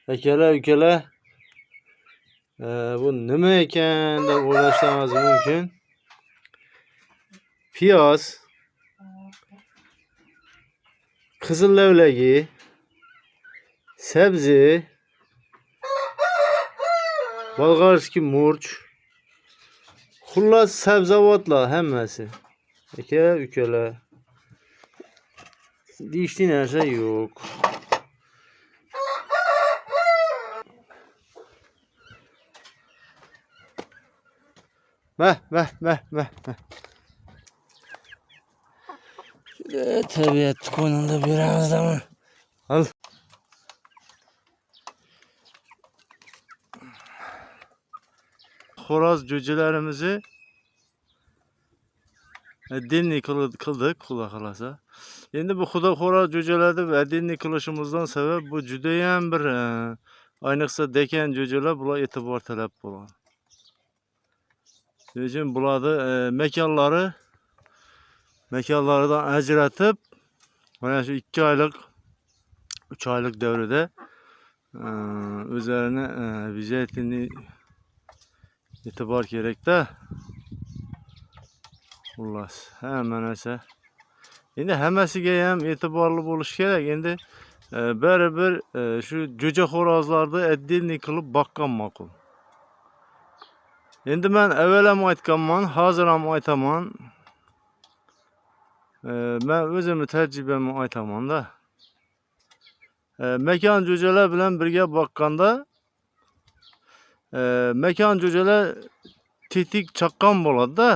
Akalar, ukalar, bu nima ekan deb o'ylashingiz mumkin. Piyoz, qizil lavlagi, sabzi, bolg'arskiy murch, xullas sabzavotlar hammasi. Aka, ukalar, deyishli narsa yo'q. Meh. Tabiat qo'ynida beramizmi? Al. Xo'roz jo'jalarimizni dinni qildik, xudo xolasa. Endi bu xo'roz jo'jalarni dinni qilishimizdan sabab bu juda ham bir ayniqsa dekan jo'jalar bular e'tibor talab bo'ladi. Shuning uchun bularni mekanlaridan ajratib, mana shu 2 oylik, 3 oylik davrada o'zlarini vizitini e'tibor kerakda. Xullas, hamma narsa. Endi hammasiga ham e'tiborli bo'lish kerak. Endi baribir shu jo'ja xo'rozlarni отдельный qilib boqqan ma'qul. Endi men avval ham aytganman, hozir ham aytaman. Men o'zimni tajribamni aytaman-da. Mekan jo'jalar bilan birga boqqanda mekan jo'jalar tetik chaqqan bo'ladi-da.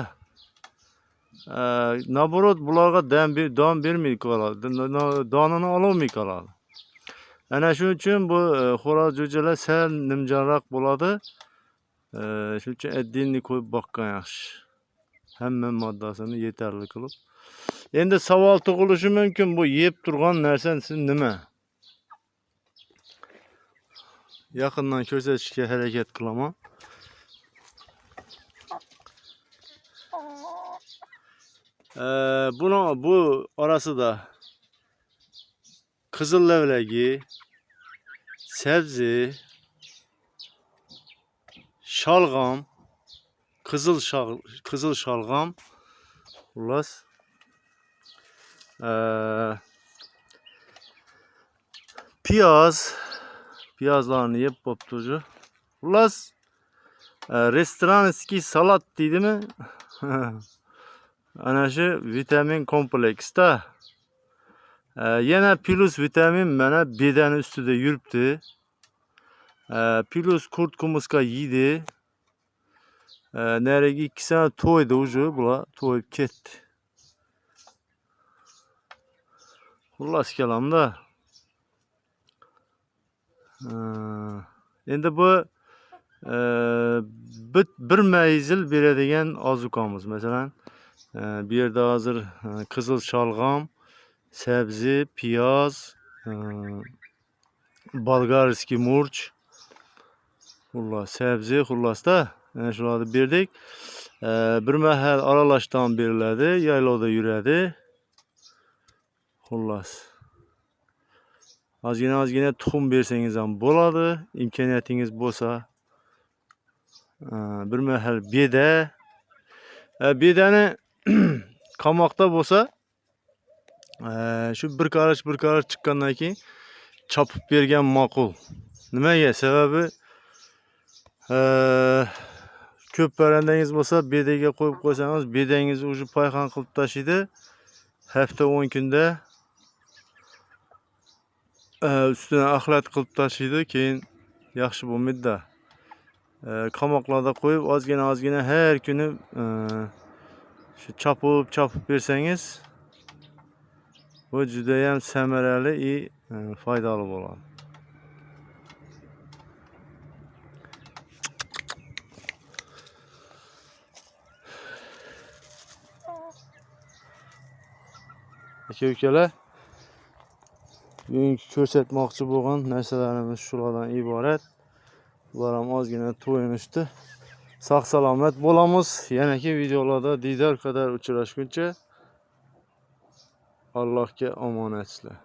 Naborot bularga don bermay qoladi, donini ololmay qoladi. Ana shuning uchun bu xo'roz jo'jalar sal nimjonroq bo'ladi. Shuning uchun отдельный qo'yib boqqan yaxshi. Hamma moddasini yetarli qilib. Endi savol tug'ilishi mumkin, bu yeb turgan narsasi nima? Yaqindan ko'rsatishga harakat qilaman. Bu orasida qizil lavlagi, sabzi, shalg'om, qizil shalg'om, xullas piyozlarni yeb bo'pti. Xullas restoranskiy salat deydimi? Ana shu vitamin kompleksda. Yana plus vitamin mana bedani ustida yuribdi. Plus kurt kumuska yedi. Nariga 2 sene to'ydi уже, bular to'yib ketdi. Xullas kalamda. Endi bu bir mayzil beradigan ozuqamiz. Masalan, bu yerda hozir qizil shalg'om, sabzi, piyoz, bolg'arskiy murch, xullas sabzi, xullasda shularni berdik. Bir mahal aralashdan beriladi, yaylovda yuradi. Xullas. Ozgina tuxum bersangiz ham bo'ladi, imkoniyatingiz bo'lsa. Bir mahal bedani qamoqda bo'lsa, shu bir qarich chiqqandan keyin chopib bergan ma'qul. Nimaga? Sababi ko'p parandangiz bo'lsa, bedaga qo'yib qo'ysangiz, bedangiz уже payxon qilib tashlaydi. Hafta 10 kunda üstüne axlat qilib tashlaydi, keyin yaxshi bo'lmaydi-da. Qamoqlarda qo'yib ozgina har kuni shu chopib bersangiz, bu juda ham samarali va foydali bo'ladi. Aka-ukalar, bugungi ko'rsatmoqchi bo'lgan narsalarimiz shulardan iborat. Bular ham ozgina to'yinishdi. Sog' salomat bo'lamiz. Yanagi videolarda diydor qadar uchrashguncha Allohga omonat sizlar.